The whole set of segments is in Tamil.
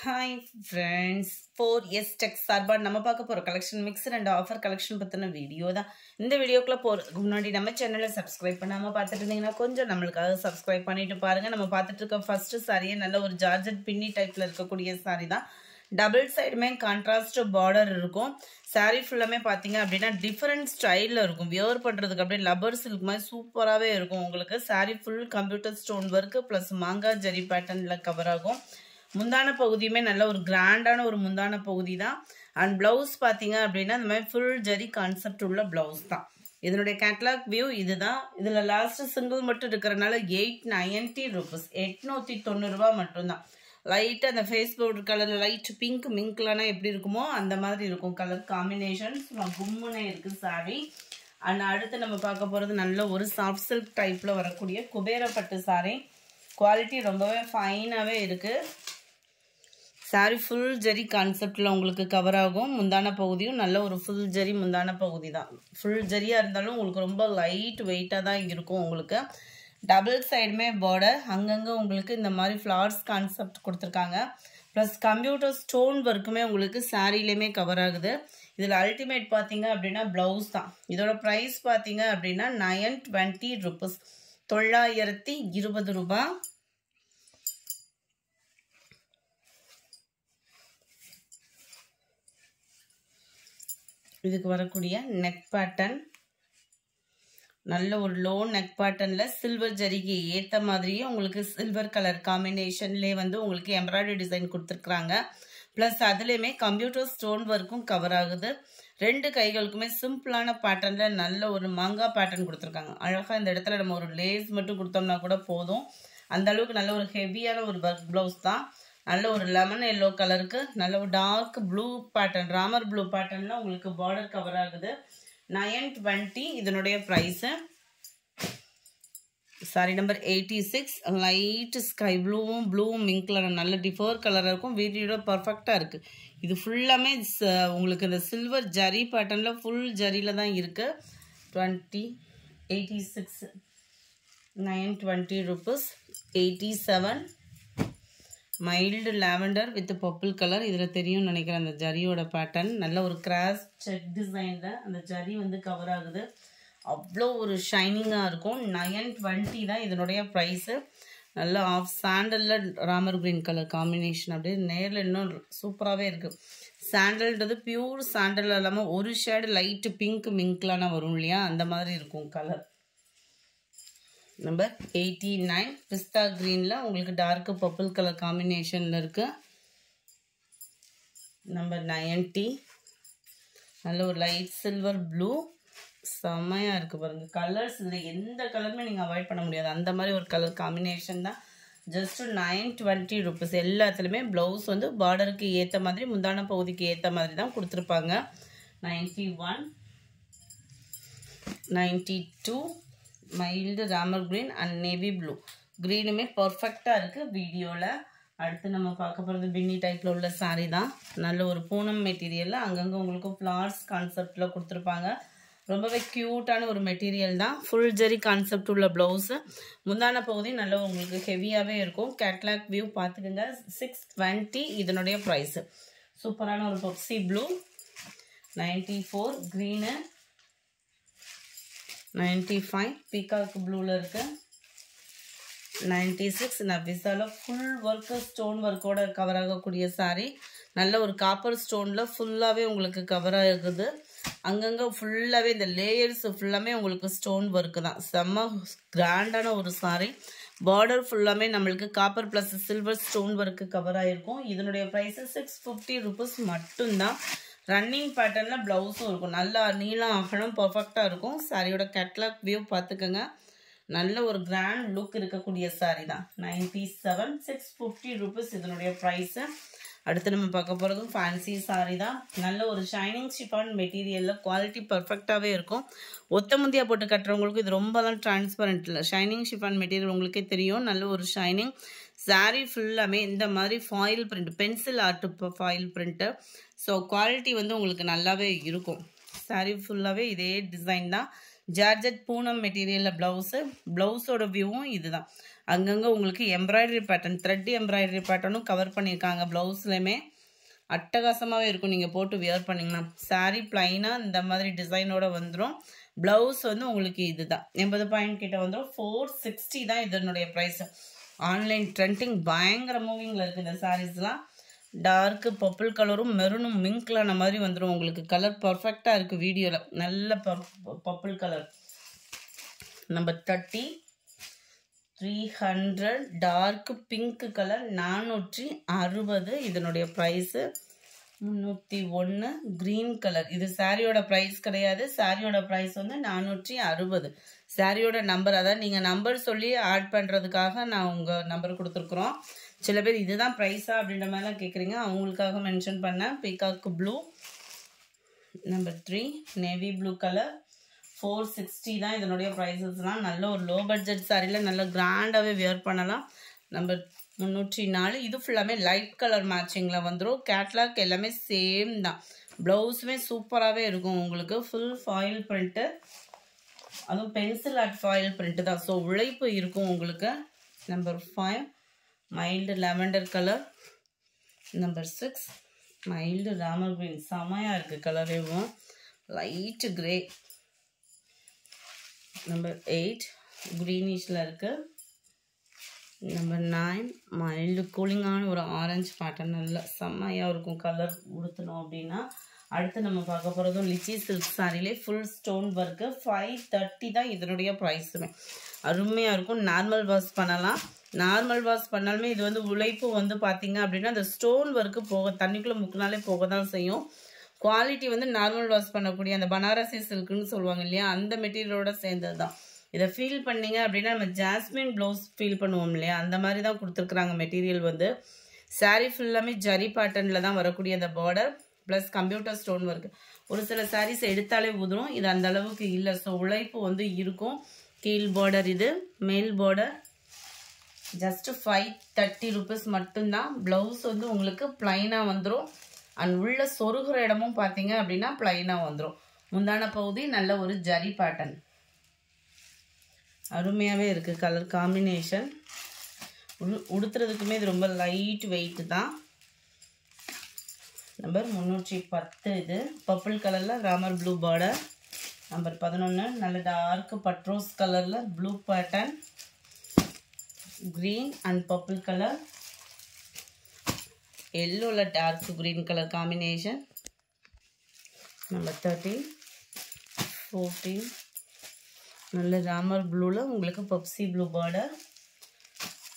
Hi friends, 4S Tech சார்பா நம்ம பார்க்க போற collection mixer and offer collection பத்தின வீடியோ தான். இந்த வீடியோக்குள்ள போறதுக்கு முன்னாடி நம்ம சேனலை சப்ஸ்கிரைப் பண்ணாம பார்த்துட்டு இருந்தீங்கன்னா கொஞ்சம் நம்மளுக்காக சப்ஸ்கிரைப் பண்ணிட்டு பாருங்க. நம்ம பார்த்துட்டு இருக்க ஃபர்ஸ்ட் சாரியே நல்ல ஒரு ஜார்ஜெட் பின்னி டைப்ல இருக்கக்கூடிய சாரி தான். டபுள் சைடுமே கான்ட்ராஸ்ட் பார்டர் இருக்கும். சாரி ஃபுல்லாமே பார்த்தீங்க அப்படின்னா டிஃப்ரெண்ட் ஸ்டைலில் இருக்கும். வியர் பண்ணுறதுக்கு அப்படியே லப்பர் சில்க் மாதிரி சூப்பராகவே இருக்கும். உங்களுக்கு sorry full computer stone work plus மாங்காய் ஜரி பேட்டர்னில் கவர் ஆகும். முந்தான பகுதியுமே நல்ல ஒரு கிராண்டான ஒரு முந்தான பகுதி தான். அண்ட் பிளவுஸ் பார்த்தீங்க அப்படின்னா இந்த மாதிரி ஃபுல் ஜரி கான்செப்ட் உள்ள பிளவுஸ் தான். இதனுடைய கேட்லாக் வியூ இதுதான். இதில் லாஸ்ட் சிங்கிள் மட்டும் இருக்கிறனால 890 ரூபீஸ், 890 ரூபா மட்டும்தான். லைட்டாக அந்த face powder colour light pink மிங்க்லனா எப்படி இருக்குமோ அந்த மாதிரி இருக்கும் கலர் காம்பினேஷன். கும்முனே இருக்குது சாரி. அண்ட் அடுத்து நம்ம பார்க்க போகிறது நல்ல ஒரு சாஃப்ட் சில்க் டைப்பில் வரக்கூடிய குபேரப்பட்டு சாரி. குவாலிட்டி ரொம்பவே ஃபைனாகவே இருக்குது. சாரி ஃபுல் ஜரி கான்செப்டில் உங்களுக்கு கவர் ஆகும். முந்தான பகுதியும் நல்ல ஒரு ஃபுல் ஜரி முந்தான பகுதி தான். ஃபுல் ஜரியாக இருந்தாலும் உங்களுக்கு ரொம்ப லைட் வெயிட்டாக தான் இருக்கும். உங்களுக்கு டபுள் சைடுமே பார்டர் அங்கங்கே உங்களுக்கு இந்த மாதிரி ஃப்ளார்ஸ் கான்செப்ட் கொடுத்துருக்காங்க. ப்ளஸ் கம்ப்யூட்டர் ஸ்டோன் ஒர்க்குமே உங்களுக்கு சாரிலையுமே கவர் ஆகுது. இதில் அல்டிமேட் பார்த்தீங்க அப்படின்னா ப்ளவுஸ் தான். இதோட ப்ரைஸ் பார்த்தீங்க அப்படின்னா 920 ரூபீஸ், 920 ரூபா. இதுக்கு வரக்கூடிய நெக் பேட்டர்ன் நல்ல ஒரு லோ நெக் பேட்டர்னில் சில்வர் ஜரிக்கு ஏற்ற மாதிரியே உங்களுக்கு சில்வர் கலர் காம்பினேஷன்லேயே வந்து உங்களுக்கு எம்ப்ராய்டரி டிசைன் கொடுத்துருக்குறாங்க. ப்ளஸ் அதுலேயுமே கம்ப்யூட்டர் ஸ்டோன் ஒர்க்கும் கவர் ஆகுது. ரெண்டு கைகளுக்குமே சிம்பிளான பேட்டர்னில் நல்ல ஒரு மாங்காய் பேட்டர்ன் கொடுத்துருக்காங்க. அழகாக இந்த இடத்துல நம்ம ஒரு லேஸ் மட்டும் கொடுத்தோம்னா கூட போதும். அந்த அளவுக்கு நல்ல ஒரு ஹெவியான ஒரு ஒர்க் ப்ளவுஸ் தான். நல்ல ஒரு லெமன் எல்லோ கலருக்கு நல்ல ஒரு dark blue pattern, Ramar blue பேட்டர்னில் உங்களுக்கு பார்டர் கவர் ஆகுது. 920 இதனுடைய price. Sari number 86 light sky ப்ளூவும் ப்ளூவும் மிங்க் கலர் நல்ல டிஃபர் கலராக இருக்கும். வீடியோட பர்ஃபெக்டாக இருக்குது. இது ஃபுல்லாமே உங்களுக்கு இந்த சில்வர் ஜரி பேட்டர்னில் ஃபுல் ஜரியில் தான் இருக்குது. 86 920 rupees. 87 mild lavender with purple colour. இதில் தெரியும் நினைக்கிறேன் அந்த ஜரியோட பேட்டர்ன். நல்ல ஒரு கிராஸ் செக் டிசைனில் அந்த ஜரி வந்து கவர் ஆகுது. அவ்வளோ ஒரு ஷைனிங்காக இருக்கும். 920 தான் இதனுடைய ப்ரைஸு. நல்ல ஆஃப் சாண்டலில் ராமர் கிரீன் கலர் காம்பினேஷன் அப்படியே நேரில் இன்னும் சூப்பராகவே இருக்குது. சாண்டல்ன்றது பியூர் சாண்டல் இல்லாமல் ஒரு ஷேடு லைட்டு பிங்க் மிங்க்லான வரும் இல்லையா, அந்த மாதிரி இருக்கும் கலர். நம்பர் 89 பிஸ்தா கிரீனில் உங்களுக்கு டார்க்கு பர்பிள் கலர் காம்பினேஷனில் இருக்குது. நம்பர் 90 நல்ல ஒரு லைட் சில்வர் ப்ளூ செம்மையாக இருக்குது பாருங்கள். கலர்ஸ் இதில் எந்த கலருமே நீங்கள் அவாய்ட் பண்ண முடியாது. அந்த மாதிரி ஒரு கலர் காம்பினேஷன் தான். Just 920 rupees. எல்லாத்துலேயுமே ப்ளவுஸ் வந்து பார்டருக்கு ஏற்ற மாதிரி முந்தான பகுதிக்கு ஏற்ற மாதிரி தான் கொடுத்துருப்பாங்க. 91 92 mild Ramar green and navy blue. க்ரீனுமே பர்ஃபெக்டாக இருக்குது வீடியோவில். அடுத்து நம்ம பார்க்க போகிறது பின்னி டைப்பில் உள்ள சாரீ தான். நல்ல ஒரு பூனம் மெட்டீரியலில் அங்கங்கே உங்களுக்கு ஃப்ளார்ஸ் கான்செப்டில் கொடுத்துருப்பாங்க. ரொம்பவே க்யூட்டான ஒரு மெட்டீரியல் தான். ஃபுல் ஜரி கான்செப்ட் உள்ள ப்ளவுஸு. முந்தான பகுதி நல்ல உங்களுக்கு ஹெவியாகவே இருக்கும். கேட்லாக் வியூ பார்த்துக்கோங்க. 620 இதனுடைய ப்ரைஸு. சூப்பரான ஒரு பெப்சி ப்ளூ. 94 க்ரீனு. 95 பீகாக் ப்ளூவில் இருக்குது. 96 நவிசால ஃபுல் ஒர்க்கு ஸ்டோன் ஒர்க்கோட கவர் ஆகக்கூடிய சாரீ. நல்ல ஒரு காப்பர் ஸ்டோனில் ஃபுல்லாகவே உங்களுக்கு கவர் ஆகுது. அங்கங்கே ஃபுல்லாகவே இந்த லேயர்ஸ் ஃபுல்லாமே உங்களுக்கு ஸ்டோன் ஒர்க்கு தான். செம்ம கிராண்டான ஒரு சாரீ. பார்டர் ஃபுல்லாமே நம்மளுக்கு copper plus silver stone work cover ஆகிருக்கும். இதனுடைய ப்ரைஸு 650 ரூபீஸ் மட்டும்தான். ரன்னிங் பேட்டர்னில் ப்ளவுஸும் இருக்கும். நல்லா நீளம் அகலம் பர்ஃபெக்டாக இருக்கும். சாரியோட கேட்லாக் வியூ பார்த்துக்கோங்க. நல்ல ஒரு கிராண்ட் லுக் இருக்கக்கூடிய சாரீ தான். 97 650 ரூபீஸ் இதனுடைய ப்ரைஸு. அடுத்து நம்ம பார்க்க போகிறதும் ஃபேன்சி சாரீ தான். நல்ல ஒரு ஷைனிங் ஷிஃபான் மெட்டீரியலில் குவாலிட்டி பர்ஃபெக்டாகவே இருக்கும். ஒத்த முந்தியாக போட்டு கட்டுறவங்களுக்கு இது ரொம்பலாம் டிரான்ஸ்பரண்ட் இல்லை. ஷைனிங் ஷிஃபான் மெட்டீரியல் உங்களுக்கே தெரியும். நல்ல ஒரு ஷைனிங் சாரீ ஃபுல்லாமே இந்த மாதிரி foil print, pencil art foil print. So quality வந்து உங்களுக்கு நல்லாவே இருக்கும். சாரீ ஃபுல்லாகவே இதே டிசைன் தான். ஜார்ஜெட் பூனம் மெட்டீரியலில் ப்ளவுஸு. ப்ளவுஸோட வியூவும் இதுதான். அங்கங்கே உங்களுக்கு எம்ப்ராய்டரி பேட்டர்ன், த்ரெட் எம்ப்ராய்டரி பேட்டர்னும் கவர் பண்ணியிருக்காங்க. ப்ளவுஸ்லையுமே அட்டகாசமாகவே இருக்கும். நீங்கள் போட்டு வியர் பண்ணிங்கன்னா சாரீ பிளைனாக இந்த மாதிரி டிசைனோட வந்துடும். ப்ளவுஸ் வந்து உங்களுக்கு இது தான் 80 பாயிண்ட் கிட்ட வந்துடும். 460 தான் இதனுடைய ப்ரைஸ். ஆன்லைன் ட்ரெண்டிங் பயங்கர மூவிங்கில் இருக்குது இந்த சாரீஸ்லாம். டார்க்கு பர்பிள் கலரும் மெரூனும் மிங்க்லான மாதிரி வந்துடும் உங்களுக்கு. கலர் பர்ஃபெக்டாக இருக்குது வீடியோவில். நல்ல purple colour. Number 30 300 dark pink colour 460. இதனுடைய ப்ரைஸு 301. Green colour. இது சாரியோட ப்ரைஸ் கிடையாது. சாரியோட ப்ரைஸ் வந்து 460. சாரியோட நம்பர், அதாவது நீங்கள் நம்பர் சொல்லி ஆட் பண்ணுறதுக்காக நான் உங்கள் நம்பர் கொடுத்துருக்குறோம். சில பேர் இதுதான் ப்ரைஸா அப்படின்ற மாதிரிலாம் கேட்குறீங்க, அவங்களுக்காக மென்ஷன் பண்ணேன். Peacock blue. Number 3 navy blue colour 460 தான் இதனுடைய ப்ரைஸஸ்லாம். நல்ல ஒரு லோ பட்ஜெட் சாரியில் நல்ல கிராண்டாகவே வியர் பண்ணலாம். நம்பர் 304. இது ஃபுல்லாமே லைட் கலர் மேட்சிங்கில் வந்துடும். கேட்லாக் எல்லாமே சேம் தான். ப்ளவுஸுமே சூப்பராகவே இருக்கும் உங்களுக்கு. ஃபுல் ஃபாயில் பிரிண்ட்டு, அதுவும் பென்சில் ஆர்ட் ஃபாயில் பிரிண்ட்டு தான். ஸோ உழைப்பு இருக்கும் உங்களுக்கு. Number 5 mild lavender colour. Number 6 mild Ramar green. செமையாக இருக்குது கலரேவும். Light grey. நம்பர் 8 க்ரீனிஷில் இருக்குது. நம்பர் 9 மைல்டு கூலிங்கான ஒரு ஆரஞ்சு பேட்டர்ன். நல்லா செம்மையாக இருக்கும் கலர் உடுத்தணும் அப்படின்னா. அடுத்து நம்ம பார்க்க போகிறதும் லிச்சி சில்க் சாரிலே ஃபுல் ஸ்டோன் ஒர்க்கு. 530 தான் இதனுடைய ப்ரைஸுமே. அருமையாக இருக்கும். நார்மல் வாஷ் பண்ணலாம். நார்மல் வாஷ் பண்ணாலுமே இது வந்து உழைப்பு வந்து பார்த்தீங்க அப்படின்னா அந்த ஸ்டோன் ஒர்க்கு போக தண்ணிக்குள்ளே முக்கினாலே போக தான் செய்யும். குவாலிட்டி வந்து நார்மல் வாஷ் பண்ணக்கூடிய அந்த பனாரசி சில்க்குன்னு சொல்லுவாங்க இல்லையா, அந்த மெட்டீரியலோட சேர்ந்தது தான். இதை ஃபீல் பண்ணிங்க அப்படின்னா நம்ம ஜாஸ்மின் ப்ளவுஸ் ஃபீல் பண்ணுவோம் இல்லையா, அந்த மாதிரி தான் கொடுத்துருக்குறாங்க மெட்டீரியல் வந்து. சாரீ ஃபுல்லாமே ஜரி பேட்டர்னில் தான் வரக்கூடிய அந்த border plus computer stone work. ஒரு சில சாரீஸ் எடுத்தாலே உதிரும், இது அந்த அளவுக்கு இல்லை. ஸோ உழைப்பு வந்து இருக்கும். கீழ் பார்டர், இது மேல் பார்டர். ஜஸ்ட் 530 ருபீஸ் மட்டும்தான். ப்ளவுஸ் வந்து உங்களுக்கு பிளைனாக வந்துடும். அண்ட் உள்ள சொருகிற இடமும் பார்த்தீங்க அப்படின்னா பிளைனாக வந்துடும். முந்தான பகுதி நல்ல ஒரு ஜரி பேட்டர்ன். அருமையாகவே இருக்குது கலர் காம்பினேஷன். உடுத்துறதுக்குமே இது ரொம்ப லைட் வெயிட் தான். நம்பர் 310. இது பர்பிள் கலரில் ராமர் ப்ளூ பார்டர். நம்பர் 11 நல்ல டார்க் பட்ரோஸ் கலரில் blue pattern, green and purple colour, எல்லோவில் dark green colour combination. Number 13 14 நல்ல ராமர் ப்ளூவில் உங்களுக்கு Pepsi blue border.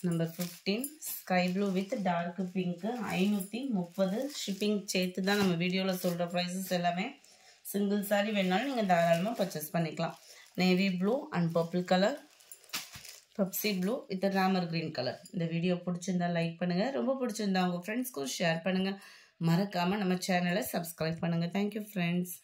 Number 15 sky blue with dark pink. 530. Shipping சேர்த்து தான் நம்ம வீடியோவில் சொல்கிற ப்ரைஸஸ் எல்லாமே. சிங்கிள் சாரி வேணாலும் நீங்கள் தாராளமாக பர்ச்சேஸ் பண்ணிக்கலாம். Navy blue and purple colour, Pepsi blue with Ramar green colour. இந்த வீடியோ பிடிச்சிருந்தா லைக் பண்ணுங்கள். ரொம்ப பிடிச்சிருந்தா உங்கள் ஃப்ரெண்ட்ஸ்க்கும் ஷேர் பண்ணுங்கள். மறக்காமல் நம்ம சேனலை சப்ஸ்கிரைப் பண்ணுங்கள். Thank you friends.